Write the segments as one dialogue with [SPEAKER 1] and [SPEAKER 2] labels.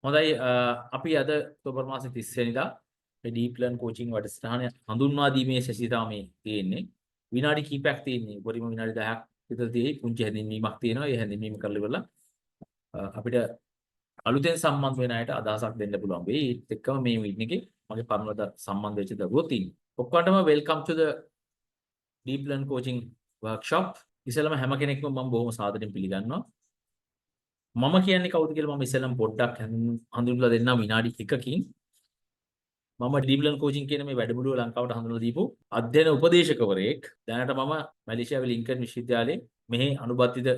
[SPEAKER 1] හොඳයි අපි අද ඔක්තෝබර් මාසේ 30 වෙනිදා මේ DeepLearn Coaching වැඩසටහන හඳුන්වා දීමේ සෙසිය තමයි තියෙන්නේ. විනාඩි කිහිපයක් තියෙන්නේ. උපරිම විනාඩි 10ක් විතර තියෙයි. පුංචි හැඳින්වීමක් තියෙනවා. ඒ හැඳින්වීම කරලා ඉවරලා අපිට අලුතෙන් සම්බන්ධ වෙන අයට අදහසක් දෙන්න පුළුවන් වෙයි. ඒත් එක්කම මේ මීටින් එකේ මගේ පරණවද සම්බන්ධ වෙච්ච දරුවෝ තියෙනවා. ඔක්කොටම welcome to the DeepLearn Coaching Workshop. ඉතින්ම හැම කෙනෙක්ම මම බොහොම සාදරයෙන් පිළිගන්නවා. මම කියන්නේ කවුද කියලා මම ඉස්සෙල්ලම පොඩ්ඩක් හඳුන්වලා දෙන්නම් විනාඩි 1කින්. මම DeepLearn Coaching කියන මේ වැඩමුළුව ලංකාවට හඳුන්වලා දීපු අධ්‍යයන උපදේශකවරයෙක්. දැනට මම මැලේසියාවේ ලින්කන් විශ්වවිද්‍යාලයේ මෙහි අනුබද්ධිත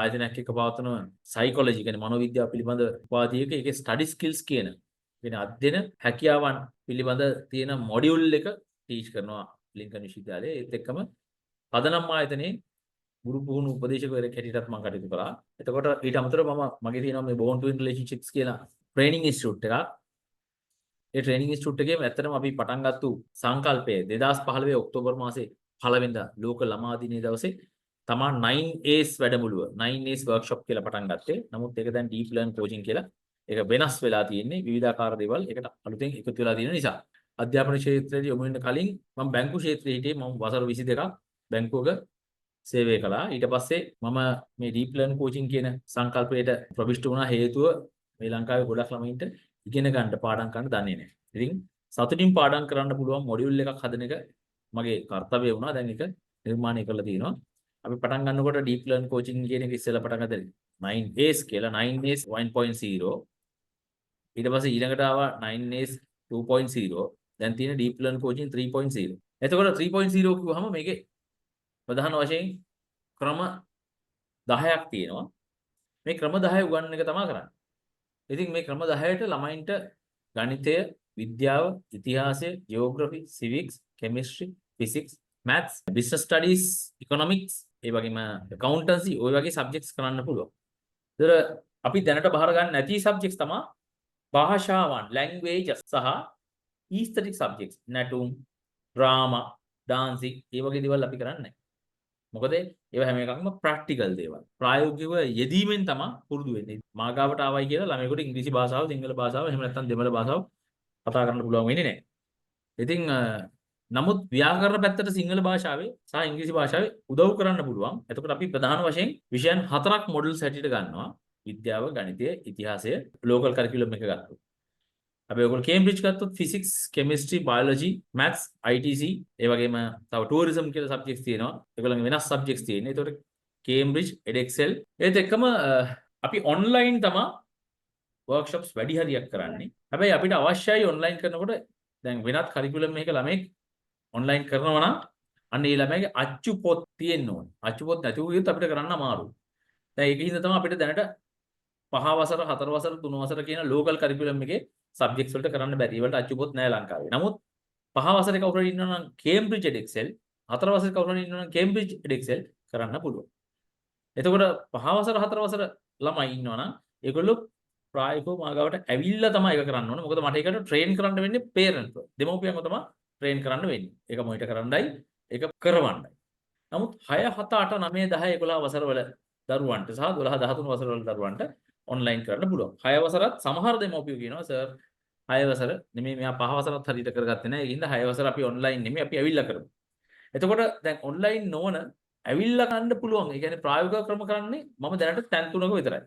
[SPEAKER 1] ආයතනයක් එක්ක පවත්වන සයිකොලොජි කියන්නේ මනෝවිද්‍යාව පිළිබඳ උපාධියක ඒකේ ස්ටඩි ස්කිල්ස් කියන අධ්‍යයන හැකියාවන් පිළිබඳ තියෙන මොඩියුල් එක ටීච් කරනවා ලින්කන් විශ්වවිද්‍යාලයේ. ඒත් එක්කම පදනම් ආයතනයේ ගුරු පුහුණු උපදේශකවරයෙක් හැටියටත් මම කටයුතු කරා. එතකොට ඊට අමතරව මගේ තියෙනවා මේ Born to Win Relationships කියලා ට්‍රේනින් ඉන්ස්ටිටියුට් එකක්. ඒ ට්‍රේනින් ඉන්ස්ටිටියුට් එකේම ඇත්තටම අපි පටන් ගත්තු සංකල්පය 2015 ඔක්තෝබර් මාසේ 1 වෙනිදා ලෝක ළමා දිනයේ දවසේ තමා 9A's වැඩමුළුව 9A's workshop කියලා පටන් ගත්තේ. නමුත් ඒක දැන් DeepLearn Coaching කියලා ඒක වෙනස් වෙලා තියෙන්නේ. විවිධාකාර දේවල් ඒකට අලුතෙන් එකතු වෙලා තියෙන නිසා. අධ්‍යාපන ක්ෂේත්‍රයේදී යොමු වෙන්න කලින් මම බැංකු ක්ෂේත්‍රයේ හිටියේ. මම වසර 22ක් බැංකුවක සේවය කළා. ඊට පස්සේ මම මේ DeepLearn Coaching කියන සංකල්පයට ප්‍රවිෂ්ඨ වුණා. හේතුව මේ ලංකාවේ ගොඩක් ළමයින්ට ඉගෙන ගන්න පාඩම් කරන්න දන්නේ නැහැ. ඉතින් සතුටින් පාඩම් කරන්න පුළුවන් මොඩියුල් එකක් හදන එක මගේ කර්තව්‍යය වුණා. දැන් ඒක නිර්මාණය කරලා තියෙනවා. අපි පටන් ගන්නකොට DeepLearn Coaching කියන එක ඉස්සෙල්ලා පටන් ගත්තේ 9A's කියලා 9A's 1.0. ඊට පස්සේ ඊළඟට ආවා 9A's 2.0. දැන් තියෙන DeepLearn Coaching 3.0. එතකොට 3.0 කිව්වහම මේකේ ප්‍රධාන වශයෙන් ක්‍රම 10ක් තියෙනවා. මේ ක්‍රම 10 උගන්වන එක තමයි කරන්නේ. ඉතින් මේ ක්‍රම 10ට ළමයින්ට ගණිතය, විද්‍යාව, ඉතිහාසය, geography, civics, chemistry, physics, maths, business studies, economics, ඒ වගේම ඇකවුන්ටන්සි ඔය වගේ සබ්ජෙක්ට්ස් කරන්න පුළුවන්. ඒතර අපි දැනට බහර ගන්න නැති සබ්ජෙක්ට්ස් තමයි භාෂාවන්, ලැන්ග්වේජස් සහ ඊස්තටික් සබ්ජෙක්ට්ස්. නැටුම්, ඩ්‍රාමා, ඩාන්සින් ඒ වගේ දේවල් අපි කරන්නේ නැහැ. මොකද ඒවා හැම එකක්ම ප්‍රැක්ටිකල් දේවල්. ප්‍රායෝගිකව යෙදීමෙන් තමයි පුරුදු වෙන්නේ. මාගාවට ආවයි කියලා ළමයෙකුට ඉංග්‍රීසි භාෂාව, සිංහල භාෂාව, එහෙම නැත්නම් දෙමළ භාෂාව කතා කරන්න පුළුවන් වෙන්නේ නැහැ. ඉතින් නමුත් ව්‍යාකරණ පැත්තට සිංහල භාෂාවේ සහ ඉංග්‍රීසි භාෂාවේ උදව් කරන්න පුළුවන්. එතකොට අපි ප්‍රධාන වශයෙන් විෂයන් 4ක් මොඩල්ස් හැටියට ගන්නවා. විද්‍යාව, ගණිතය, ඉතිහාසය, ලෝකල් කරිකියුලම් එක ගත්තොත්. අපි ඔයගොල්ලෝ කේම්බ්‍රිජ් ගත්තොත් physics, chemistry, biology, maths, ITC, ඒ වගේම තව ටූරිසම් කියලා සබ්ජෙක්ට්ස් තියෙනවා. ඒගොල්ලන්ගේ වෙනස් සබ්ජෙක්ට්ස් තියෙනවා. ඒතකොට කේම්බ්‍රිජ්, එඩෙක්සෙල් ඒත් එක්කම අපි ඔන්ලයින් තමයි වර්ක්ෂොප්ස් වැඩි හරියක් කරන්නේ. හැබැයි අපිට අවශ්‍යයි ඔන්ලයින් කරනකොට දැන් වෙනත් කරිකියුලම් එකක ළමෙක් ඔන්ලයින් කරනවා නම් අන්න ඒ ළමයාගේ අච්චු පොත් තියෙන්න ඕනේ. අච්චු පොත් නැතුව ගියොත් අපිට කරන්න අමාරුයි. දැන් ඒකින්ද තමයි අපිට දැනට 5 වසර 4 වසර 3 වසර කියන ලෝකල් කරිකියුලම් එකේ සබ්ජෙක්ට්ස් වලට කරන්න බැරි. ඒවලට අච්චු පොත් නැහැ ලංකාවේ. නමුත් 5 වසරේ කවුරු හරි ඉන්නවා නම් කේම්බ්‍රිජ් එඩෙක්සෙල්, 4 වසරේ කවුරු හරි ඉන්නවා නම් කේම්බ්‍රිජ් එඩෙක්සෙල් කරන්න පුළුවන්. එතකොට 5 වසර 4 වසර ළමයි ඉන්නවා නම් ඒගොල්ලෝ ප්‍රායෝගිකව මාගාවට ඇවිල්ලා තමයි ඒක කරන්න ඕනේ. මොකද මට ඒකට ට්‍රේන් කරන්න වෙන්නේ පේරන්ට්ව. දෙමව්පියන්ව තමයි ට්‍රේන් කරන්න වෙන්නේ. ඒක මොනිටර් කරන්නයි, ඒක කරවන්නයි. නමුත් 6 7 8 9 10 11 වසර වල දරුවන්ට සහ 12 13 වසර වල දරුවන්ට ඔන්ලයින් කරන්න පුළුවන්. 6 වසරත් සමහර දෙමව්පියෝ කියනවා සර් 6 වසර නෙමෙයි මෙයා 5 වසරත් හරියට කරගත්තේ නැහැ. ඒකින්ද 6 වසර අපි ඔන්ලයින් නෙමෙයි අපි ඇවිල්ලා කරමු. එතකොට දැන් ඔන්ලයින් නොවන ඇවිල්ලා කරන්න පුළුවන්. ඒ කියන්නේ ප්‍රායෝගික ක්‍රම කරන්නේ මම දැනට තැන් 3ක විතරයි.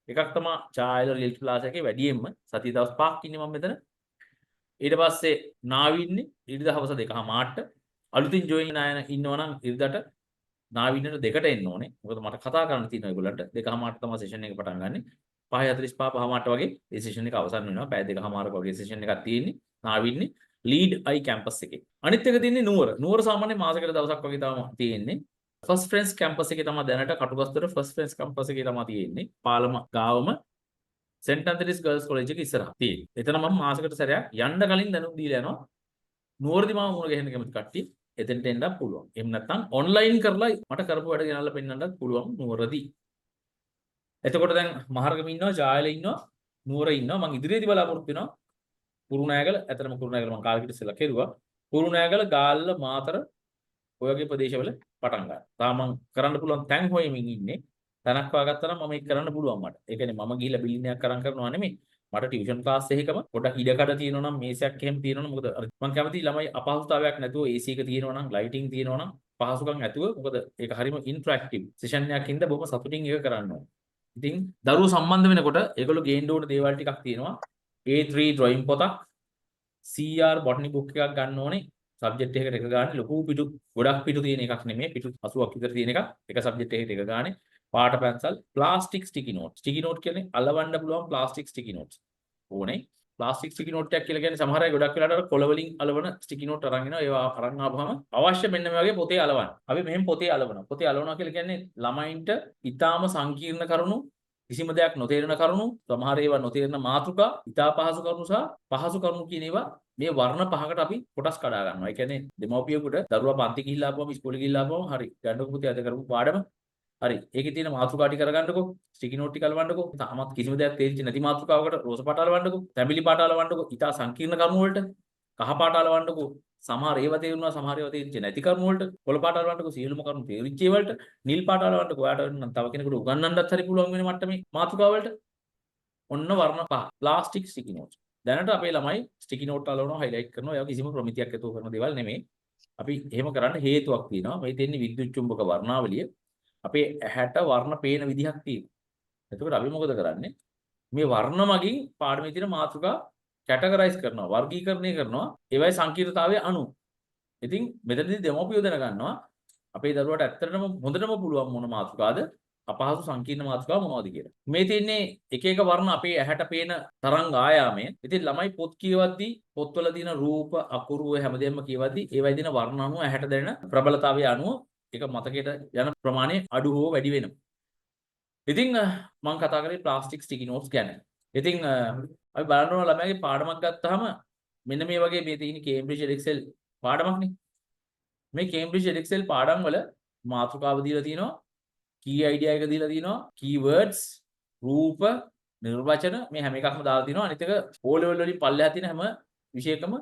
[SPEAKER 1] එකක් තමයි චායල රියල් ක්ලාස් එකේ වැඩියෙන්ම සතිය දවස් 5ක් ඉන්නේ මම මෙතන. ඊට පස්සේ නාවි ඉන්නේ ඉරිදා හවස 2:00ට. අලුතින් ජොයින් අය ඉන්නවනම් ඉරිදාට නාවින්නට 2ට එන්න ඕනේ. මොකද මට කතා කරන්න තියෙනවා ඒගොල්ලන්ට. 2:00ට තමයි සෙෂන් එක පටන් ගන්නෙ. 5:45 5:00ට වගේ මේ සෙෂන් එක අවසන් වෙනවා. පැය 2:00ක වගේ සෙෂන් එකක් තියෙන්නේ. නාවින්නේ ලීඩ් අයි කැම්පස් එකේ. අනිත් එක තියෙන්නේ නුවර. නුවර සාමාන්‍යයෙන් මාසෙකට දවසක් වගේ තමයි තියෙන්නේ. ෆස්ට් ෆ්‍රෙන්ඩ්ස් කැම්පස් එකේ තමයි දැනට කටුගස්තර ෆස්ට් ෆ්‍රෙන්ඩ්ස් කැම්පස් එකේ තමයි තියෙන්නේ. පාලම ගාවම සෙන්ට් ඇන්තනිස් ගර්ල්ස් කොලෙජ් එක ඉස්සරහා තියෙන්නේ. එතන මම මාසෙකට සැරයක් යන්න කලින් දැනුම් දීලා යනවා. නුවරදි මාව මුණ ගැහෙන්න කැමති කට්ටිය එතනට එන්නත් පුළුවන්. එහෙම නැත්නම් ඔන්ලයින් කරලා මට කරපු වැඩ ගෙනල්ලා පෙන්නන්නත් පුළුවන් නුවරදී. එතකොට දැන් මහරගම ඉන්නවා, ජායල ඉන්නවා, නුවර ඉන්නවා. මම ඉදිරියේදී බලාපොරොත්තු වෙනවා කුරුණෑගල, ඇත්තටම කුරුණෑගල මම කාලෙකට ඉස්සෙල්ලා කෙරුවා. කුරුණෑගල, ගාල්ල, මාතර ඔය වගේ ප්‍රදේශවල පටන් ගන්නවා. තාම මම කරන්න පුළුවන් තැන් හොයමින් ඉන්නේ. තැනක් හොයාගත්තා නම් මම ඒක කරන්න පුළුවන් මට. ඒ කියන්නේ මම ගිහිල්ලා බිල්ඩින් එකක් අරන් කරනවා නෙමෙයි. මට ටියුෂන් ක්ලාස් එකකම පොඩක් ඉඩකඩ තියෙනවා නම් මේසයක් එහෙම තියෙනවා නම් මොකද මම කැමති ළමයි අපහසුතාවයක් නැතුව AC එක තියෙනවා නම් ලයිටින් තියෙනවා නම් පහසුකම් ඇතුව මොකද ඒක හරිම ඉන්ටරැක්ටිව් සෙෂන් එකක් ඉඳ බොහොම සතුටින් ඒක කරන්න ඕනේ. ඉතින් දරුවෝ සම්බන්ධ වෙනකොට ඒගොල්ලෝ ගේන්න ඕන දේවල් ටිකක් තියෙනවා. A3 ඩ්‍රොයින් පොතක් CR බොටනි බුක් එකක් ගන්න ඕනේ. සබ්ජෙක්ට් එකකට එක ගන්න ලොකු පිටු ගොඩක් පිටු තියෙන එකක් නෙමෙයි පිටු 80ක් විතර තියෙන එකක්. එක සබ්ජෙක්ට් එකකට එක ගානේ. පාට පැන්සල් ප්ලාස්ටික් ස්ටිකි නෝට්. ස්ටිකි නෝට් කියන්නේ අලවන්න පුළුවන් ප්ලාස්ටික් ස්ටිකි නෝට්ස්. ඕනේ. ප්ලාස්ටික් ස්ටිකි නෝට් එකක් කියලා කියන්නේ සමහර අය ගොඩක් වෙලාවට අර කොළ වලින් අලවන ස්ටිකි නෝට් අරන් එනවා. ඒවා අරන් ආවම අවශ්‍ය මෙන්න මේ වගේ පොතේ අලවන්න. අපි මෙහෙම පොතේ අලවනවා. පොතේ අලවනවා කියලා කියන්නේ ළමයින්ට ඊටාම සංකීර්ණ කරුණු කිසිම දෙයක් නොතේරෙන කරුණු සමහර ඒවා නොතේරෙන මාතෘකා ඊටා පහසු කරුණු සහ පහසු කරුණු කියන ඒවා මේ වර්ණ පහකට අපි කොටස් කඩා ගන්නවා. ඒ කියන්නේ දෙමව්පියෙකුට දරුවා පන්ති ගිහිල්ලා ආපුවම ඉස්කෝලේ ගිහිල්ලා ආපුවම හරි ගන්නකො පුතේ අද කරපු පාඩම හරි ඒකේ තියෙන මාතෘකා ටික කරගන්නකො ස්ටිකි නෝට් ටික අලවන්නකො තාමත් කිසිම දෙයක් තේරිච්ච නැති මාතෘකාවකට රෝස පාට අලවන්නකො තැඹිලි පාට අලවන්නකො ඊටා සංකීර්ණ කරුණු වලට කහ පාට අලවන්නකො සමහර ඒවා තේරුණා සමහර ඒවා තේරිච්ච නැති කරුණු වලට කොළ පාට අලවන්නකො සියලුම කරුණු තේරිච්ච ඒවලට නිල් පාට අලවන්නකො ඔයාට නම් තව කෙනෙකුට උගන්වන්නත් හරි පුළුවන් වෙන මට්ටමේ මාතෘකා වලට ඔන්න වර්ණ පහ ප්ලාස්ටික් ස්ටිකි නෝට්ස් දැනට අපේ ළමයි ස්ටිකි නෝට් අලවනවා හයිලයිට් කරනවා ඒවා කිසිම ප්‍රමිතියක් ඇතුව කරන දේවල් නෙමෙයි අපි එහෙම කරන්න හේතුවක් තියෙනවා මේ තියෙන්නේ විද්‍යුත් චුම්බක වර්ණාවලිය අපේ ඇහැට වර්ණ පේන විදිහක් තියෙනවා. එතකොට අපි මොකද කරන්නේ? මේ වර්ණ මගින් පාඩමේ තියෙන මාතෘකා කැටගරයිස් කරනවා, වර්ගීකරණය කරනවා. ඒවයි සංකීර්ණතාවය අනුව. ඉතින් මෙතනදී දෙමව්පියෝ දැනගන්නවා අපේ දරුවාට ඇත්තටම හොඳටම පුළුවන් මොන මාතෘකාද? අපහසු සංකීර්ණ මාතෘකා මොනවද කියලා. මේ තියෙන්නේ එක එක වර්ණ අපේ ඇහැට පේන තරංග ආයාමය. ඉතින් ළමයි පොත් කියවද්දී පොත්වල තියෙන රූප, අකුරු හැමදේම කියවද්දී ඒවයි තියෙන වර්ණ අනුව ඇහැට දැනෙන ප්‍රබලතාවය අනුව ඒක මතකයට යන ප්‍රමාණය අඩු හෝ වැඩි වෙනවා. ඉතින් මම කතා කරේ ප්ලාස්ටික් ස්ටිකි නෝට්ස් ගැන. ඉතින් අපි බලන්න ඕන ළමයාගේ පාඩමක් ගත්තාම මෙන්න මේ වගේ මේ තියෙන කේම්බ්‍රිජ් එක්සෙල් පාඩමක්නේ. මේ කේම්බ්‍රිජ් එක්සෙල් පාඩම් වල මාතෘකාව දීලා තියෙනවා, කී අයිඩියා එක දීලා තියෙනවා, කීවර්ඩ්ස්, රූප, නිර්වචන මේ හැම එකක්ම දාලා තියෙනවා. අනිත් එක O level වලින් පල්ලෙහා තියෙන හැම විෂයකම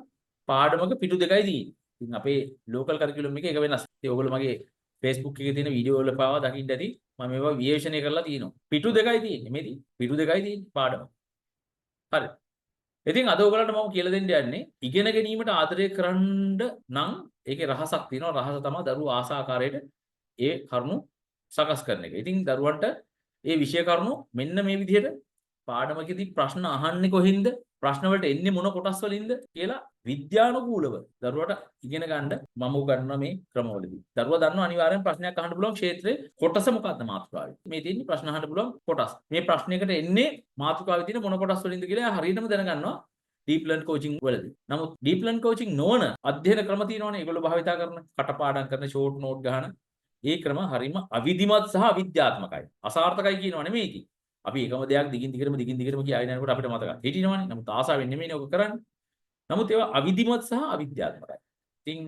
[SPEAKER 1] පාඩමක පිටු දෙකයි තියෙන්නේ. ඉතින් අපේ ලෝකල් කරිකියුලම් එකේ ඒක වෙනස්. ඉතින් ඔයගොල්ලෝ මගේ Facebook එකේ තියෙන වීඩියෝ වල පාවා දකින්න ඇති මම මේවා විවේචනය කරලා තියෙනවා. පිටු දෙකයි තියෙන්නේ. මේ පිටු දෙකයි තියෙන්නේ පාඩම. හරි. ඉතින් අද ඔයගලන්ට මම කියලා දෙන්න යන්නේ ඉගෙන ගැනීමට ආදරය කරන්න නම් ඒකේ රහසක් තියෙනවා. රහස තමයි දරුවෝ ආසාකාරයට ඒ කරුණු සකස් කරන එක. ඉතින් දරුවන්ට ඒ විෂය කරුණු මෙන්න මේ විදිහට පාඩමකදී ප්‍රශ්න අහන්නේ කොහින්ද? ප්‍රශ්න වලට එන්නේ මොන කොටස් වලින්ද කියලා විද්‍යානුකූලව දරුවට ඉගෙන ගන්න මම උගන්වන මේ ක්‍රමවලදී. දරුවා දන්නවා අනිවාර්යෙන් ප්‍රශ්නයක් අහන්න පුළුවන් ක්ෂේත්‍රයේ කොටස මොකක්ද මාතෘකාවේ. මේ තියෙන්නේ ප්‍රශ්න අහන්න පුළුවන් කොටස්. මේ ප්‍රශ්නයකට එන්නේ මාතෘකාවේ තියෙන මොන කොටස් වලින්ද කියලා හරියටම දැනගන්නවා DeepLearn Coaching වලදී. නමුත් DeepLearn Coaching නොවන අධ්‍යයන ක්‍රම තියෙනවනේ ඒගොල්ලෝ භාවිතා කරන කටපාඩම් කරන ෂෝට් නෝට් ගහන ඒ ක්‍රම හරීම අවිධිමත් සහ අවිද්‍යාත්මකයි. අසාර්ථකයි කියනවා නෙමෙයි ඉතින්. අපි එකම දෙයක් දිගින් දිගටම කියාගෙන යනකොට අපිට මතකයි. හිටිනවනේ. නමුත් ආසාවෙන් නෙමෙයිනේ ඔක කරන්නේ. නමුත් ඒවා අවිධිමත් සහ අවිද්‍යාත්මකයි. ඉතින්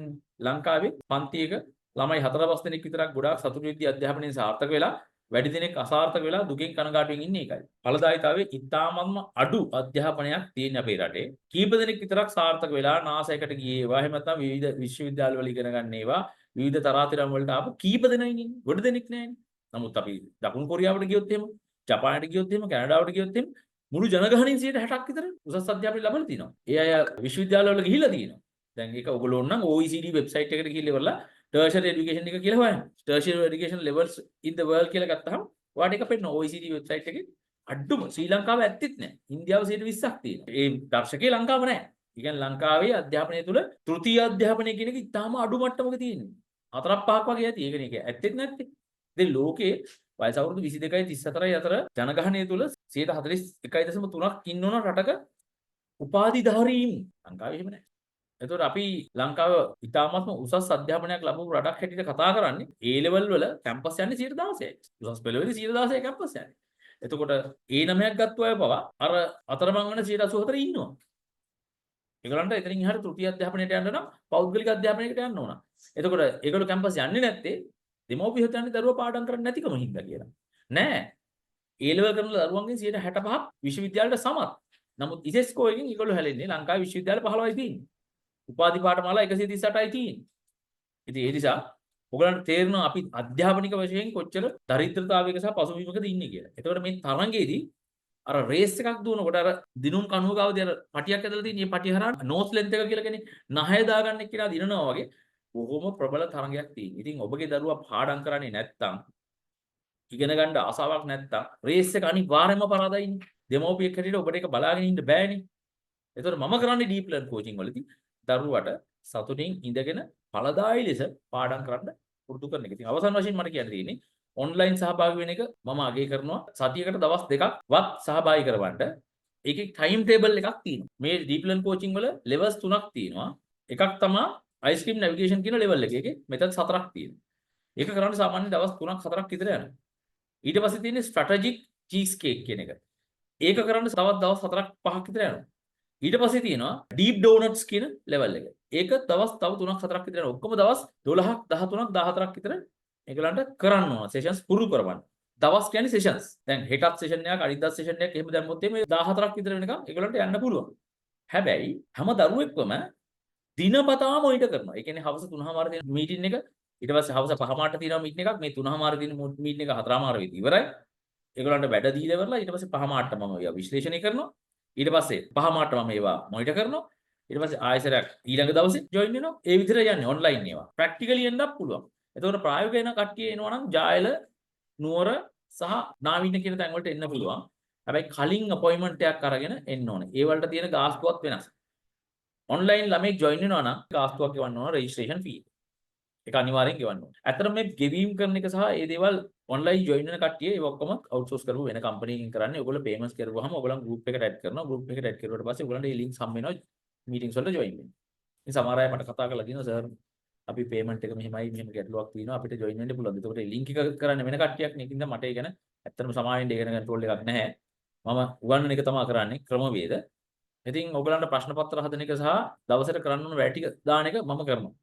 [SPEAKER 1] ලංකාවේ පන්තියක ළමයි 4-5 දෙනෙක් විතරක් ගොඩාක් සතුටු වෙද්දී අධ්‍යාපනයෙන් සාර්ථක වෙලා වැඩි දෙනෙක් අසාර්ථක වෙලා දුකෙන් කනගාටුවෙන් ඉන්නේ ඒකයි. ඵලදායීතාවයේ ඉතාමත්ම අඩු අධ්‍යාපනයක් තියෙන අපේ රටේ. කීප දෙනෙක් විතරක් සාර්ථක වෙලා නාසයකට ගියේ ඒවා එහෙම නැත්නම් විවිධ විශ්වවිද්‍යාල වල ඉගෙන ගන්න ඒවා විවිධ තරාතිරම් වලට ආපු කීප දෙනෙක් ඉන්නේ. ගොඩ දෙනෙක් නෑනේ. නමුත් අපි දකුණු කොරියාවට ගියොත් එහෙම ජපානයට ගියොත් එහෙම කැනඩාවට ගියොත් එහෙම මුළු ජනගහනයෙන් 60%ක් විතර උසස් අධ්‍යාපනය ලබලා තිනවා. ඒ අය විශ්වවිද්‍යාලවල ගිහිල්ලා තියෙනවා. දැන් ඒක ඔයගොල්ලෝ නම් OECD වෙබ්සයිට් එකට ගිහිල්ලා ඉවරලා tertiary education එක කියලා හොයන්න. tertiary education levels in the world කියලා ගත්තාම ඔයාලට ඒක පෙන්නන OECD වෙබ්සයිට් එකේ අඩුම ශ්‍රී ලංකාවේ ඇත්තෙත් නැහැ. ඉන්දියාව 20%ක් තියෙනවා. ඒ දර්ශකයේ ලංකාව නැහැ. ඒ කියන්නේ ලංකාවේ අධ්‍යාපනය තුල තෘතීය අධ්‍යාපනය කියන එක ඉතාම අඩු මට්ටමක තියෙනවා. 4-5ක් වගේ ඇති. ඒකනේ ඒක ඇත්තෙත් නැත්තේ. ඉතින් ලෝකේ වයස අවුරුදු 22යි 34යි අතර ජනගහනය තුල 41.3ක් ඉන්න ඕන රටක උපාධිධාරීන් ලංකාවේ එහෙම නැහැ. එතකොට අපි ලංකාව ඉතාමත්ම උසස් අධ්‍යාපනයක් ලැබපු රටක් හැටියට කතා කරන්නේ A level වල කැම්පස් යන්නේ 16%යි. උසස් පෙළ වලදී 16%යි කැම්පස් යන්නේ. එතකොට A9ක් ගත්ත අය පවා අර අතරමං වෙන 84 ඉන්නවා. ඒගොල්ලන්ට එතනින් එහාට තෘතීය අධ්‍යාපනයට යන්න නම් පෞද්ගලික අධ්‍යාපනයකට යන්න ඕන. එතකොට ඒගොල්ලෝ කැම්පස් යන්නේ නැත්තේ දෙමව්පියෝ හිතන්නේ දරුවා පාඩම් කරන්නේ නැතිකම හින්දා කියලා. නෑ. A level කරන දරුවන්ගෙන් 65% විශ්වවිද්‍යාලයට සමත්. නමුත් ISSCO එකෙන් ඒගොල්ලෝ හැලෙන්නේ ලංකාවේ විශ්වවිද්‍යාල 15යි තියෙන්නේ. උපාධි පාඨමාලා 138යි තියෙන්නේ. ඉතින් ඒ නිසා ඔයගලන්ට තේරෙනවා අපි අධ්‍යාපනික වශයෙන් කොච්චර දරිද්‍රතාවයක සහ පසුබිමකද ඉන්නේ කියලා. එතකොට මේ තරංගයේදී අර රේස් එකක් දුවනකොට අර දිනුම් කණුව ගාවදී අර පටියක් ඇදලා තියෙන මේ පටිය හරහා නෝස් ලෙන්ත් එක කියලා කියන්නේ නහය දාගන්න එක්කෙනා දිනනවා වගේ බොහොම ප්‍රබල තරගයක් තියෙනවා. ඉතින් ඔබගේ දරුවා පාඩම් කරන්නේ නැත්නම් ඉගෙන ගන්න ආසාවක් නැත්නම් රේස් එක අනිවාර්යයෙන්ම පරාදයිනේ. දෙමව්පියෙක් හැටියට ඔබට ඒක බලාගෙන ඉන්න බෑනේ. ඒතකොට මම කරන්නේ ඩීප් ලර්න් කෝචින් වලදී දරුවට සතුටින් ඉඳගෙන ඵලදායී ලෙස පාඩම් කරන්න පුරුදු කරන එක. ඉතින් අවසන් වශයෙන් මට කියන්න තියෙන්නේ ඔන්ලයින් සහභාගී වෙන එක මම අගය කරනවා. සතියකට දවස් දෙකක්වත් සහභාගී කරවන්න. ඒකේ ටයිම් ටේබල් එකක් තියෙනවා. මේ ඩීප් ලර්න් කෝචින් වල ලෙවල්ස් 3ක් තියෙනවා. එකක් තමයි අයිස්ක්‍රීම් නැවිගේෂන් කියන ලෙවල් එක. ඒකේ මෙතඩ් 4ක් තියෙනවා. ඒක කරන්න සාමාන්‍ය දවස් 3ක් 4ක් විතර යනවා. ඊට පස්සේ තියෙන්නේ ස්ට්‍රැටජික් චීස්කේක් කියන එක. ඒක කරන්න තවත් දවස් 4ක් 5ක් විතර යනවා. ඊට පස්සේ තියෙනවා ඩීප් ඩෝනට්ස් කියන ලෙවල් එක. ඒක දවස් තව 3ක් 4ක් විතර යනවා. ඔක්කොම දවස් 12ක් 13ක් 14ක් විතර ඒගොල්ලන්ට කරන්න ඕන. සෙෂන්ස් පුරුදු කරවන්න. දවස් කියන්නේ සෙෂන්ස්. දැන් හෙටත් සෙෂන් එකක් අනිද්දා සෙෂන් එකක් එහෙම දැම්මොත් මේ 14ක් විතර වෙනකම් ඒගොල්ලන්ට යන්න පුළුවන්. හැබැයි හැම දරුවෙක්වම දිනපතා මොනිටර් කරනවා. ඒ කියන්නේ හවස 3:00 තියෙන මීටින් එක ඊට පස්සේ හවස 5:00 තියෙනවා මීටින් එකක්. මේ 3:00 තියෙන මීටින් එක 4:00 වෙදී ඉවරයි. ඒගොල්ලන්ට වැඩ දීලා ඉවරලා ඊට පස්සේ 5:00 මම ඒවා විශ්ලේෂණය කරනවා. ඊට පස්සේ 5:00 මම ඒවා මොනිටර් කරනවා. ඊට පස්සේ ආයෙසරයක් ඊළඟ දවසේ ජොයින් වෙනවා. ඒ විදිහට යන්නේ ඔන්ලයින් ඒවා. ප්‍රැක්ටිකලි එන්නත් පුළුවන්. එතකොට ප්‍රායෝගික එන කට්ටිය එනවා නම් ජායල නුවර සහ නාවින්න කියන තැන් වලට එන්න පුළුවන්. හැබැයි කලින් අපොයින්ට්මන්ට් එකක් අරගෙන එන්න ඕනේ. ඒ වලට තියෙන ගාස්තුවත් වෙනස්. ඔන්ලයින් ළමෙක් ජොයින් වෙනවා නම් ගාස්තුවක් ගෙවන්න ඕන රෙජිස්ට්‍රේෂන් ෆී. ඒක අනිවාර්යෙන් ගෙවන්න ඕනේ. ඇත්තටම මේ ගෙවීම් කරන එක සහ ඒ දේවල් ඔන්ලයින් ජොයින් වෙන කට්ටිය ඒක ඔක්කොම අවුට්සෝස් කරපු වෙන කම්පැනිකින් කරන්නේ. ඔයගොල්ලෝ පේමන්ට්ස් කරුවාම ඔයගොල්ලන් ගෲප් එකට ඇඩ් කරනවා. ගෲප් එකට ඇඩ් කරුවාට පස්සේ ඔයගොල්ලන්ට මේ ලින්ක්ස් හම් වෙනවා මීටින්ග්ස් වලට ජොයින් වෙන්න. ඉතින් සමහර අය මට කතා කරලා කියනවා සර් අපි පේමන්ට් එක මෙහෙමයි මෙහෙම ගැටලුවක් තියෙනවා අපිට ජොයින් වෙන්න පුළුවන්ද? එතකොට මේ ලින්ක් එක කරන්න වෙන කට්ටියක් නේ. ඒකින්ද මට ඒ ගැන ඇත්තටම සමාවෙන්න ඒ ගැන කන්ට්‍රෝල් එකක් නැහැ. මම උගන්වන එක තමයි කරන්නේ ක්‍රමවේද. ඉතින් ඔයගලන්ට ප්‍රශ්න පත්‍ර හදන එක සහ දවසට කරන්න ඕන වැඩ ටික දාන එක මම කරනවා.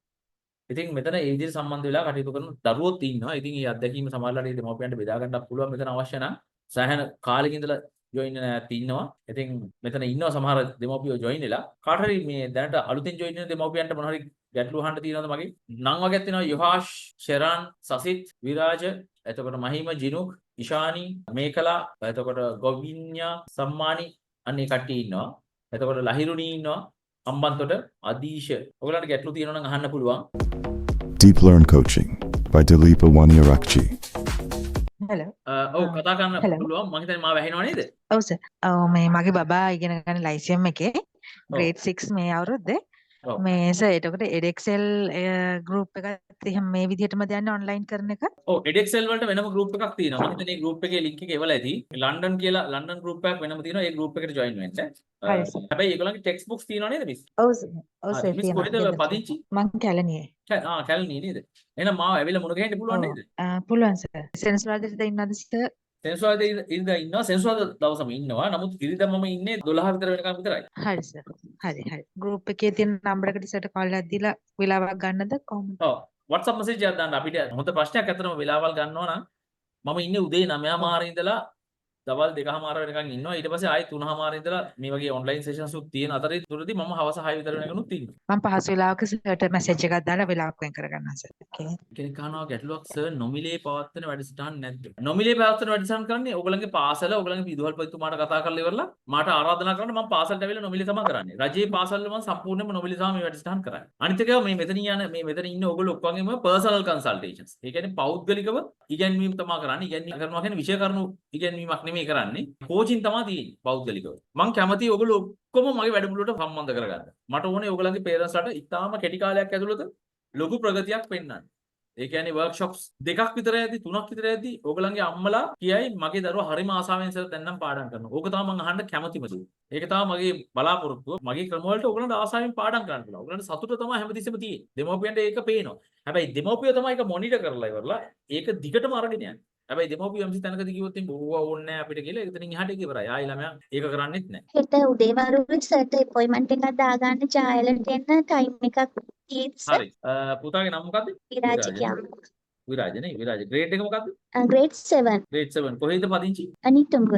[SPEAKER 1] ඉතින් මෙතන ඒ විදිහට සම්බන්ධ වෙලා කටයුතු කරන දරුවෝත් ඉන්නවා. ඉතින් මේ අත්දැකීම සමහරවිට දෙමව්පියන්ට බෙදා ගන්නත් පුළුවන්. මෙතන අවශ්‍ය නම් සෑහෙන කාලෙක ඉඳලා ජොයින් වෙන අයත් ඉන්නවා. ඉතින් මෙතන ඉන්නවා සමහර දෙමව්පියෝ ජොයින් වෙලා. කාට හරි මේ දැනට අලුතෙන් ජොයින් වෙන දෙමව්පියන්ට මොන හරි ගැටලු අහන්න තියෙනවද මගේ? නම් වගේක් තියෙනවා යොහාෂ්, ෂෙරාන්, සසිත්, විරාජ, එතකොට මහිම, ජිනුක්, ඉෂානි, මේකලා, එතකොට ගොවින්‍යා, සම්මානි අන්නේ කට්ටිය ඉන්නවා. එතකොට ලහිරුණී ඉන්නවා. අම්බන්තොට අදීශ. ඔයගලන්ට ගැටලු තියෙනවා නම් අහන්න පුළුවන්.
[SPEAKER 2] DeepLearn Coaching by Dileepa Wanniarachchi.
[SPEAKER 3] Hello.
[SPEAKER 1] ඔව් කතා කරන්න පුළුවන්. මම හිතන්නේ මාව ඇහෙනව නේද?
[SPEAKER 3] ඔව් සර්. මේ මගේ බබා ඉගෙන ගන්න ලයිසියම් එකේ grade 6 මේ අවුරුද්දේ. මේ සර් එතකොට edexcel group එකත් එහෙම මේ විදිහටමද යන්නේ ඔන්ලයින් කරන එක?
[SPEAKER 1] ඔව් edexcel වලට වෙනම group එකක් තියෙනවා. මම හිතන්නේ මේ group එකේ link එක එවලා ඇති. ලන්ඩන් කියලා ලන්ඩන් group එකක් වෙනම තියෙනවා. ඒ group එකට join වෙන්න. හැබැයි ඒගොල්ලන්ගේ text books තියෙනව නේද මිස්?
[SPEAKER 3] ඔව් සර්. ඔව් සර්.
[SPEAKER 1] මිස් කොහෙද පදිංචි?
[SPEAKER 3] මං කැලණියේ.
[SPEAKER 1] කැලණියේ නේද? එහෙනම් මාව ඇවිල්ලා මුණ ගැහෙන්න පුළුවන් නේද?
[SPEAKER 3] පුළුවන් සර්. සෙන්සුරාදාට ඉන්නවද සර්?
[SPEAKER 1] සෙන්සුරාදා ඉඳලා ඉන්නවා. සෙන්සුරාදා දවසම ඉන්නවා. නමුත් ඉරිදා මම ඉන්නේ 12 විතර වෙනකම් විතරයි.
[SPEAKER 3] හරි සර්. හරි. group එකේ තියෙන නම්බර් එකට සර්ට කෝල් එකක් දීලා වෙලාවක් ගන්නද කොහොමද?
[SPEAKER 1] ඔව්. WhatsApp message එකක් දාන්න අපිට හොඳ ප්‍රශ්නයක් අතරම වෙලාවල් ගන්නවා නම් මම ඉන්නේ උදේ 9:00 ඉඳලා දවල් 2:00 වෙනකන් ඉන්නවා. ඊට පස්සේ ආයෙ 3:00 ඉඳලා මේ වගේ ඔන්ලයින් සෙෂන්ස් උත් තියෙන අතරේ තුරදී මම හවස 6 විතර වෙනකනුත් ඉන්නවා.
[SPEAKER 3] මම පහසු වෙලාවක සර්ට මැසේජ් එකක් දාලා වෙලාවක් වෙන් කරගන්නවා සර්. ඕකේ.
[SPEAKER 1] කෙනෙක් අහනවා ගැටලුවක් සර් නොමිලේ පවත්වන වැඩසටහන් නැද්ද? නොමිලේ පවත්වන වැඩසටහන් කරන්නේ ඕගලන්ගේ පාසල ඕගලන්ගේ විදුහල්පතිතුමාට කතා කරලා ඉවරලා මාට ආරාධනා කරන්න මම පාසලට ඇවිල්ලා නොමිලේ තමයි කරන්නේ. රජයේ පාසල් වල මම සම්පූර්ණයෙන්ම නොමිලේ තමයි මේ වැඩසටහන් කරන්නේ. අනිත් එක මේ මෙතන ඉන්න ඕගොල්ලෝ ඔක්කොගේම පර්සනල් කන්සල්ටේෂන්ස්. ඒ කියන්නේ පෞද්ගලිකව ඉගැන්වීම් තමයි කරන්නේ. ඉගැන්වීම් කරනවා කියන්නේ විෂය කරුණු ඉගැන්වීමක් නෙමෙයි කරන්නේ. කෝචින් තමයි තියෙන්නේ පෞද්ගලිකව. මම කැමතියි ඔයගොල්ලෝ ඔක්කොම මගේ වැඩමුළුවට සම්බන්ධ කරගන්න. මට ඕනේ ඔයගොල්ලන්ගේ පේරන්ට්ස්ලාට ඉතාලම කෙටි කාලයක් ඇතුළත ලොකු ප්‍රගතියක් පෙන්වන්න. ඒ කියන්නේ වර්ක්ෂොප්ස් 2ක් විතර ඇති 3ක් විතර ඇති ඔයගොල්ලන්ගේ අම්මලා කියයි මගේ දරුවා හරිම ආසාවෙන් සර් දැන් නම් පාඩම් කරනවා. ඕක තමයි මම අහන්න කැමතිම දේ. ඒක තමයි මගේ බලාපොරොත්තුව. මගේ ක්‍රම වලට ඔයගොල්ලන්ට ආසාවෙන් පාඩම් කරන්න පුළුවන්. ඔයගොල්ලන්ට සතුට තමයි හැමතිස්සෙම තියෙන්නේ. දෙමව්පියන්ට ඒක පේනවා. හැබැයි දෙමව්පියෝ තමයි ඒක මොනිටර් කරලා ඉවරලා ඒක දිගටම අරගෙන යන්නේ. හැබැයි දෙමව්පියෝ යම්සි තැනකදී කිව්වොත් එimhe ඕවා ඕනේ නැහැ අපිට කියලා එතනින් එහාට ඒක ඉවරයි. ආයි ළමයා ඒක කරන්නෙත් නැහැ.
[SPEAKER 4] හෙට උදේ වරුවේ සර්ට අපොයින්ට්මන්ට් එකක් දාගන්න ජායලට එන්න ටයිම් එකක් තියෙද්දි සර්.
[SPEAKER 1] හරි. පුතාගේ නම මොකද්ද?
[SPEAKER 4] විරාජ කියන්න.
[SPEAKER 1] විරාජ නේ. විරාජ. grade එක මොකද්ද?
[SPEAKER 4] grade 7.
[SPEAKER 1] grade 7. කොහෙද පදිංචි?
[SPEAKER 4] අනිටුඹ.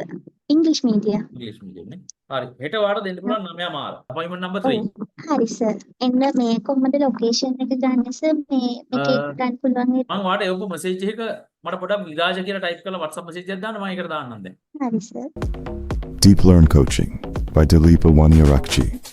[SPEAKER 4] ඉංග්‍රීසි මීඩියම්.
[SPEAKER 1] ඉංග්‍රීසි මීඩියම් නේ. හරි. හෙට වාට දෙන්න පුළුවන් 9 මාර. Appointment number 3.
[SPEAKER 4] හරි සර්. එන්න මේ කොහමද ලොකේෂන් එක ගන්න සර් මේ මේක ගන්න පුළුවන්
[SPEAKER 1] මම වාට ඒක මෙසේජ් එක මට පොඩක් විරාජ කියලා ටයිප් කරලා WhatsApp මෙසේජ් එකක් දාන්න මම ඒකට දාන්නම් දැන්.
[SPEAKER 4] හරි sir.
[SPEAKER 2] DeepLearn Coaching by Dileepa Wanniarachchi.